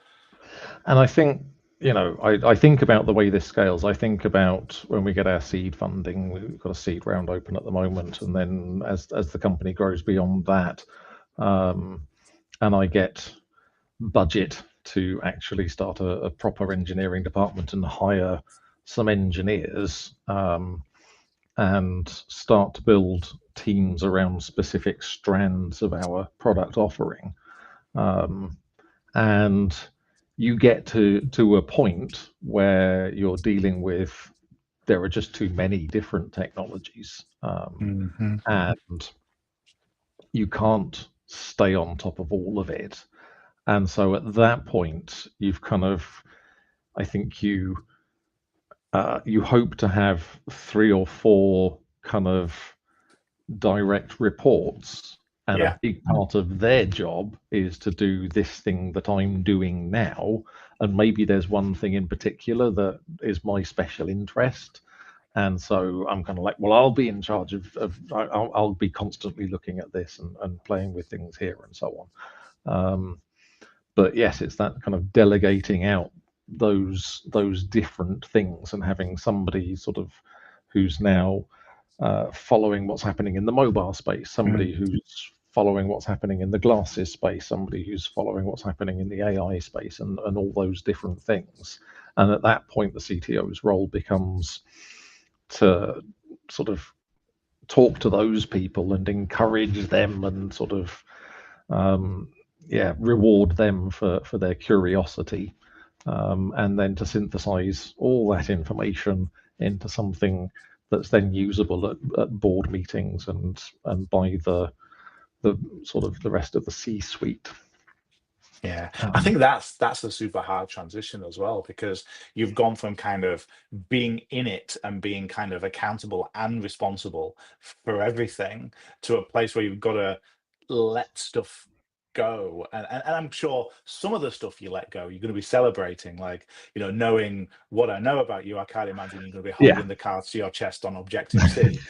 And I think, I think about the way this scales. I think about when we get our seed funding, we've got a seed round open at the moment. And then as the company grows beyond that, um, and I get budget to actually start a proper engineering department and hire some engineers, and start to build teams around specific strands of our product offering. And you get to a point where you're dealing with, there are just too many different technologies, Mm-hmm. and you can't stay on top of all of it. And so at that point, you've kind of, I think you hope to have 3 or 4 kind of direct reports, and Yeah. a big part of their job is to do this thing that I'm doing now, and maybe there's one thing in particular that is my special interest, and so I'm kind of like, well, I'll be in charge of I'll be constantly looking at this and playing with things here and so on. But yes, it's that kind of delegating out those different things and having somebody sort of who's now following what's happening in the mobile space, somebody Mm. who's following what's happening in the glasses space, somebody who's following what's happening in the AI space, and all those different things. And at that point, the CTO's role becomes to sort of talk to those people and encourage them and sort of reward them for their curiosity, and then to synthesize all that information into something that's then usable at board meetings and by the sort of the rest of the C-suite. Yeah, I think that's a super hard transition as well, because you've gone from kind of being in it and being kind of accountable and responsible for everything to a place where you've got to let stuff go. And I'm sure some of the stuff you let go, you're going to be celebrating, like, knowing what I know about you, I can't imagine you're going to be Yeah. holding the cards to your chest on Objective C.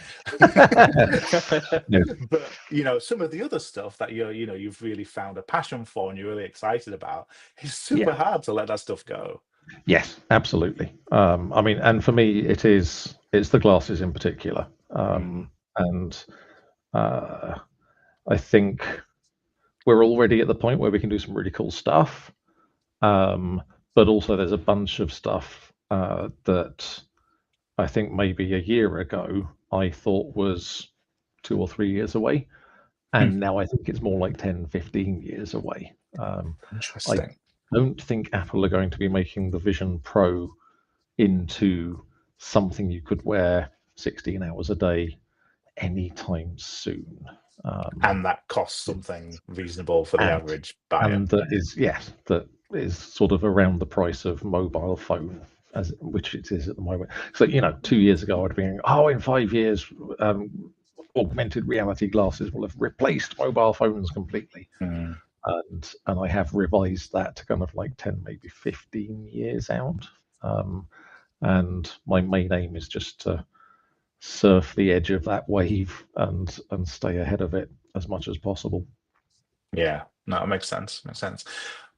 No. But some of the other stuff that you've really found a passion for and you're really excited about, it's super Yeah. hard to let that stuff go. Yes, absolutely. I mean, and for me, it's the glasses in particular, and I think we're already at the point where we can do some really cool stuff, but also there's a bunch of stuff that I think maybe a year ago I thought was 2 or 3 years away, Hmm. and now I think it's more like 10, 15 years away. I Interesting. don't think Apple are going to be making the Vision Pro into something you could wear 16 hours a day anytime soon. And that costs something reasonable for the and average buyer. and that is sort of around the price of mobile phone, as which it is at the moment. So 2 years ago I'd been, oh, in 5 years, augmented reality glasses will have replaced mobile phones completely, Mm. and I have revised that to kind of like 10, maybe 15 years out. And my main aim is just to surf the edge of that wave and stay ahead of it as much as possible. Yeah, no, it makes sense. Makes sense.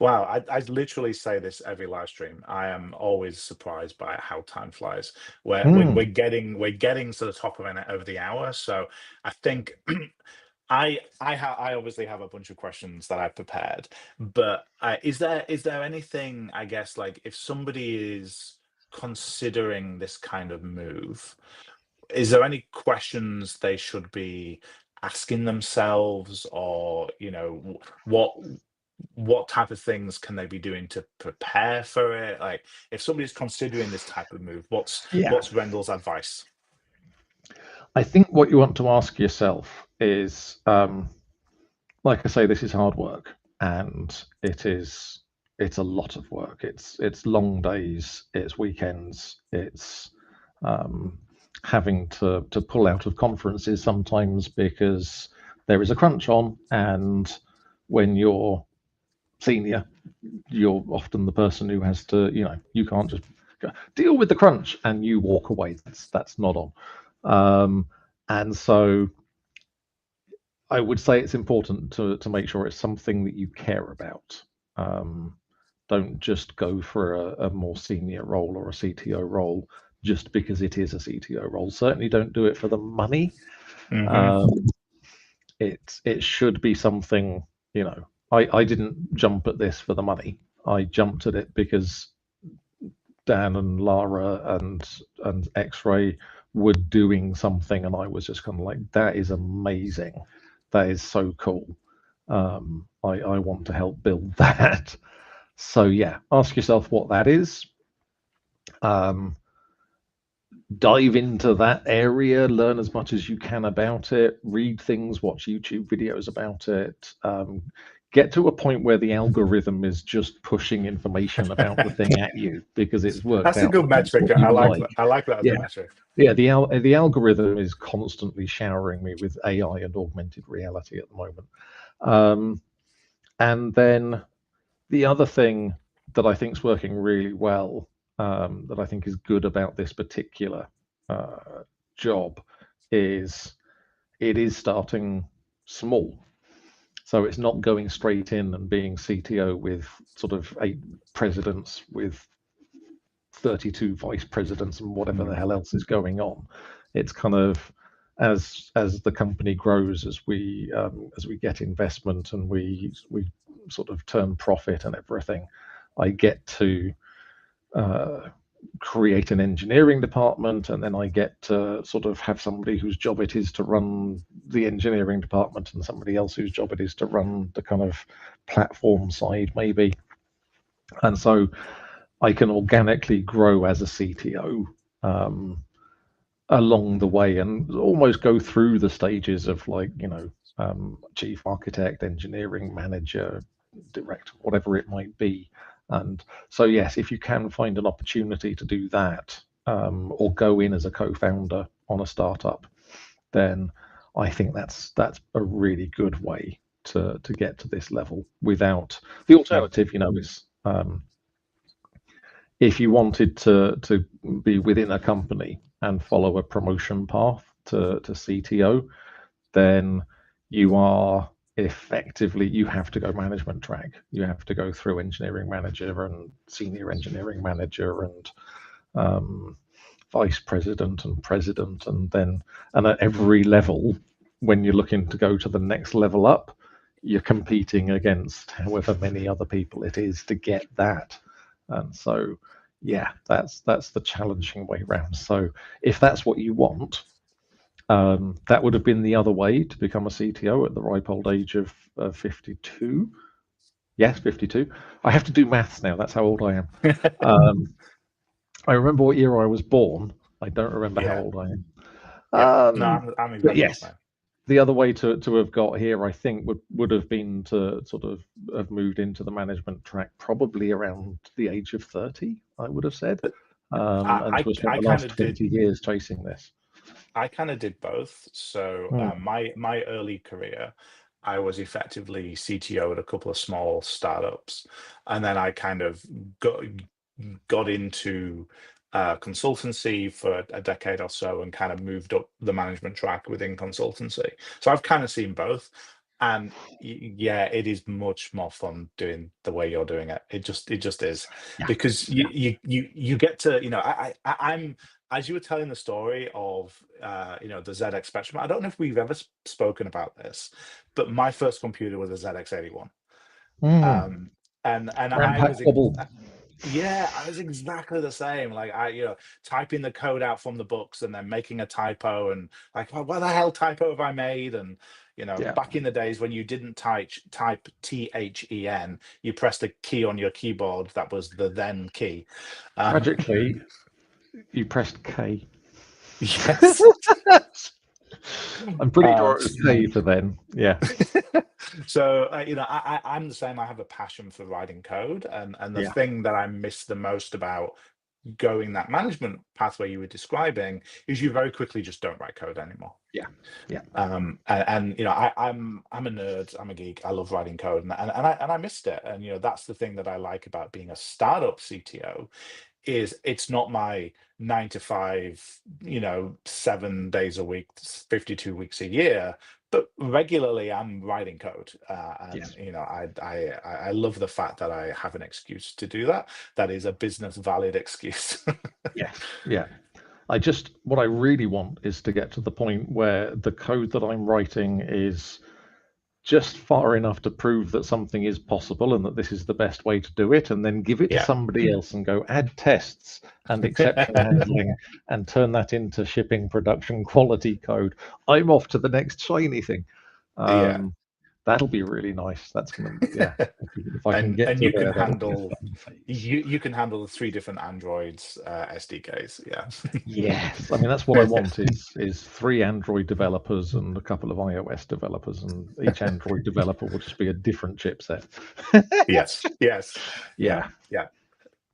Wow, I literally say this every live stream. I am always surprised by how time flies. We're getting to the top of the hour, so I think I obviously have a bunch of questions that I've prepared, but is there anything, I guess, like if somebody is considering this kind of move, is there any questions they should be asking themselves, or what type of things can they be doing to prepare for it? Like, if somebody's considering this type of move, what's Yeah. what's Rendell's advice? I think what you want to ask yourself is, like I say, this is hard work, and it's a lot of work. It's long days, it's weekends, it's having to pull out of conferences sometimes because there is a crunch on, and when you're senior, you're often the person who has to, you can't just go, deal with the crunch and you walk away. That's not on. And so I would say it's important to make sure it's something that you care about. Don't just go for a more senior role or a CTO role just because it is a CTO role. Certainly don't do it for the money. Hmm. Um, it should be something, I didn't jump at this for the money. I jumped at it because Dan and Lara and X-Ray were doing something, and I was just kind of like, that is amazing. That is so cool. I want to help build that. So yeah, ask yourself what that is. Um, dive into that area, learn as much as you can about it, read things, watch YouTube videos about it. Get to a point where the algorithm is just pushing information about the thing at you because it's worked That's a out good that that's metric. what you like. I like that as a Yeah, metric. yeah. The algorithm is constantly showering me with AI and augmented reality at the moment. And then the other thing that I think is working really well, that I think is good about this particular job, is it is starting small. So it's not going straight in and being CTO with sort of 8 presidents with 32 vice presidents and whatever the hell else is going on. It's kind of as the company grows, as we get investment and we sort of turn profit and everything, I get to create an engineering department, and then I get to sort of have somebody whose job it is to run the engineering department and somebody else whose job it is to run the kind of platform side maybe. And so I can organically grow as a CTO along the way and almost go through the stages of like, chief architect, engineering manager, director, whatever it might be. And so, yes, if you can find an opportunity to do that, or go in as a co-founder on a startup, then I think that's a really good way to get to this level. Without the alternative, is if you wanted to be within a company and follow a promotion path to CTO, then you are effectively, you have to go management track. You have to go through engineering manager and senior engineering manager and vice president and president, and at every level, when you're looking to go to the next level up, you're competing against however many other people it is to get that. And so yeah, that's the challenging way around. So if that's what you want, that would have been the other way to become a CTO at the ripe old age of 52. Yes, 52. I have to do maths now. That's how old I am. I remember what year I was born. I don't remember how old I am. No, I'm But exactly the yes, same. the other way to have got here, I think, would have been to sort of have moved into the management track probably around the age of 30, I would have said, and to have spent I the kind last of did 20 years chasing this. I kind of did both. So my early career, I was effectively CTO at a couple of small startups, and then I kind of got into consultancy for a decade or so, and kind of moved up the management track within consultancy. So I've kind of seen both, and yeah, it is much more fun doing the way you're doing it. It just is, Yeah, because yeah. you get to, I'm, as you were telling the story of the ZX Spectrum. I don't know if we've ever spoken about this, but my first computer was a ZX81. um and I Rampack was Bubble. yeah, I was exactly the same. Like, typing the code out from the books and then making a typo, and like, what the hell typo have I made? And Yeah. back in the days when you didn't type THEN, you pressed a key on your keyboard that was the then key. Um, Tragically, you pressed K. yes. I'm pretty Um, sure it was K for then. Yeah. so I'm the same. I have a passion for writing code, and the Yeah. thing that I miss the most about going that management pathway you were describing is you very quickly just don't write code anymore. Yeah. Yeah. I'm a nerd, I'm a geek, I love writing code, and I missed it. And that's the thing that I like about being a startup CTO, is it's not my 9 to 5, 7 days a week, 52 weeks a year, but regularly I'm writing code. And Yes. I love the fact that I have an excuse to do that. That is a business valid excuse. Yes. Yeah. What I really want is to get to the point where the code that I'm writing is just far enough to prove that something is possible and that this is the best way to do it, and then give it to somebody else and go add tests and exception handling and turn that into shipping production quality code. I'm off to the next shiny thing. That'll be really nice. That's gonna, if I can get and to you there, can that'll be a handle fun phase. you can handle the 3 different Androids SDKs. Yes, I mean that's what I want is 3 Android developers and a couple of iOS developers, and each Android developer will just be a different chipset. Yes. Yeah.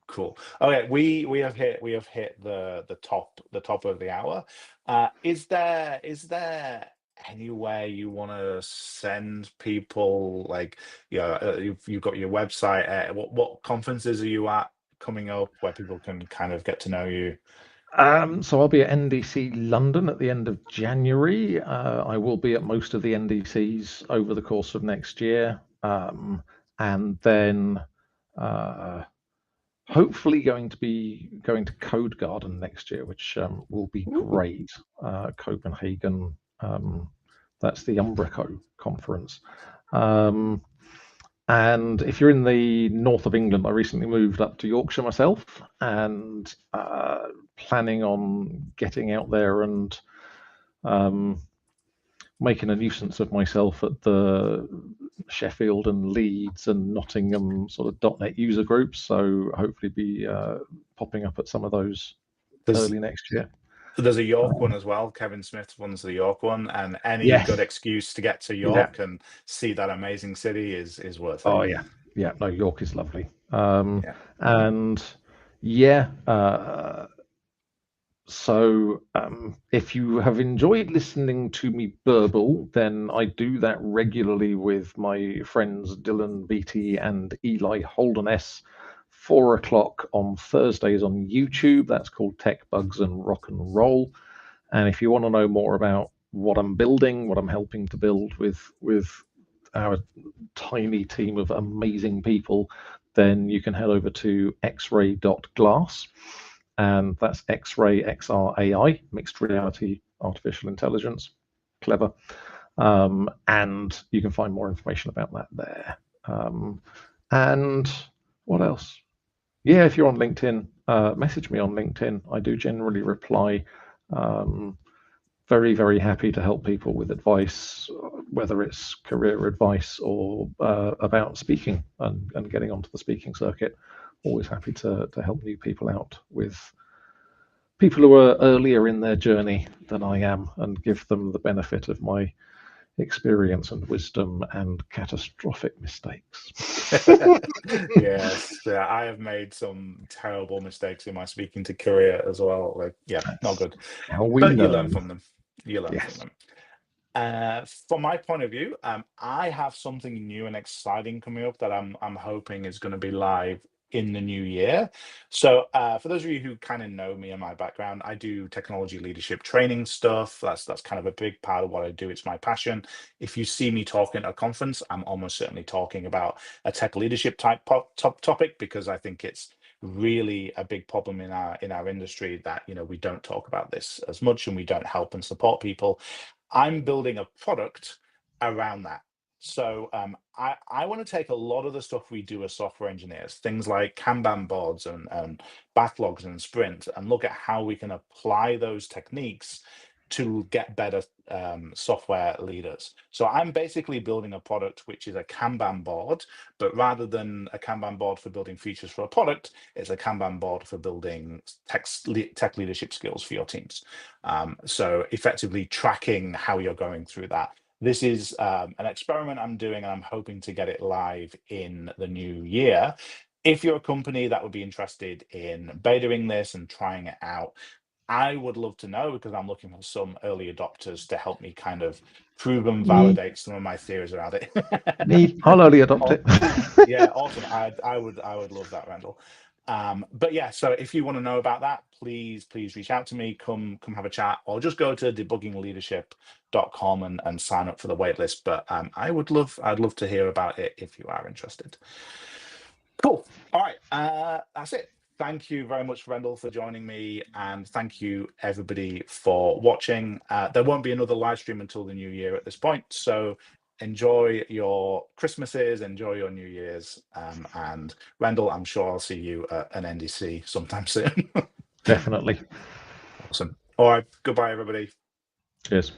Cool. Okay, we have hit the top of the hour. Is there anywhere you want to send people? Like, you've got your website. What conferences are you at coming up where people can kind of get to know you? So I'll be at NDC London at the end of January. I will be at most of the NDCs over the course of next year, and then hopefully going to Code Garden next year, which will be great. Copenhagen. That's the Umbraco conference. And if you're in the north of England, I recently moved up to Yorkshire myself, and planning on getting out there and making a nuisance of myself at the Sheffield and Leeds and Nottingham sort of .NET user groups. So hopefully be popping up at some of those early next year. There's a York one as well. Kevin Smith runs the York one, and any good excuse to get to York and see that amazing city is worth it. Oh yeah. No, York is lovely. And yeah. So if you have enjoyed listening to me burble, then I do that regularly with my friends Dylan Beatty and Eli Holden-S, 4 o'clock on Thursdays on YouTube. That's called Tech Bugs and Rock and Roll. And if you want to know more about what I'm building, what I'm helping to build with our tiny team of amazing people, then you can head over to xray.glass. And that's X-ray, XRAI, mixed reality, artificial intelligence. Clever. And you can find more information about that there. And what else? Yeah, if you're on LinkedIn, message me on LinkedIn. I do generally reply. Very, very happy to help people with advice, whether it's career advice or about speaking and getting onto the speaking circuit. Always happy to help new people out with people who are earlier in their journey than I am and give them the benefit of my experience and wisdom and catastrophic mistakes. Yes, I have made some terrible mistakes in my speaking to career as well. Like, not good. But you learn from them. From them. From my point of view, I have something new and exciting coming up that I'm hoping is going to be live in the new year. So for those of you who kind of know me and my background, I do technology leadership training stuff. That's kind of a big part of what I do. It's my passion. If you see me talking at a conference, I'm almost certainly talking about a tech leadership type topic, because I think it's really a big problem in our industry that we don't talk about this as much, and we don't help and support people. I'm building a product around that. So I want to take a lot of the stuff we do as software engineers, things like Kanban boards and backlogs and sprints, and look at how we can apply those techniques to get better software leaders. So I'm basically building a product which is a Kanban board, but rather than a Kanban board for building features for a product, it's a Kanban board for building tech leadership skills for your teams. So effectively tracking how you're going through that. This is an experiment I'm doing, and I'm hoping to get it live in the new year. If you're a company that would be interested in betaing this and trying it out, I would love to know, because I'm looking for some early adopters to help me kind of prove and validate some of my theories around it. I'll early adopt it. Yeah, awesome. I would love that, Randall. But yeah, so if you want to know about that, please reach out to me, come have a chat, or just go to debuggingleadership.com and sign up for the waitlist. But I'd love to hear about it if you are interested. Cool. All right, that's it. Thank you very much, Rendell, for joining me, and thank you everybody for watching. There won't be another live stream until the new year at this point, so enjoy your Christmases, enjoy your New Year's, and Rendell, I'm sure I'll see you at an NDC sometime soon. Definitely. Awesome. All right. Goodbye, everybody. Cheers.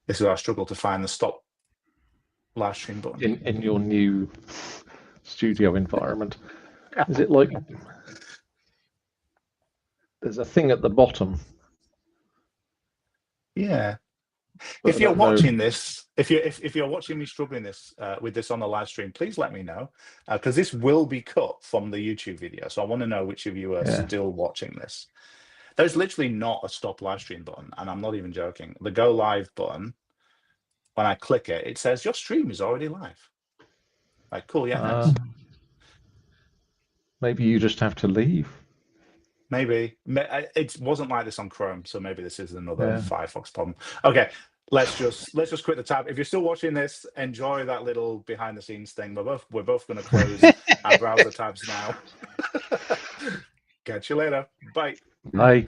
This is where I struggle to find the stop live stream button. In your new studio environment, is it like there's a thing at the bottom? Yeah. If you're watching this, if you're watching me struggling with this on the live stream, please let me know, because this will be cut from the YouTube video. So I want to know which of you are still watching this. There's literally not a stop live stream button, and I'm not even joking. The go live button, when I click it, it says your stream is already live. Like, cool, yeah, thanks. Maybe you just have to leave. Maybe it wasn't like this on Chrome, so maybe this is another Firefox problem. Okay, let's just quit the tab. If you're still watching this, enjoy that little behind the scenes thing. We're both going to close our browser tabs now. Catch you later. Bye. Bye.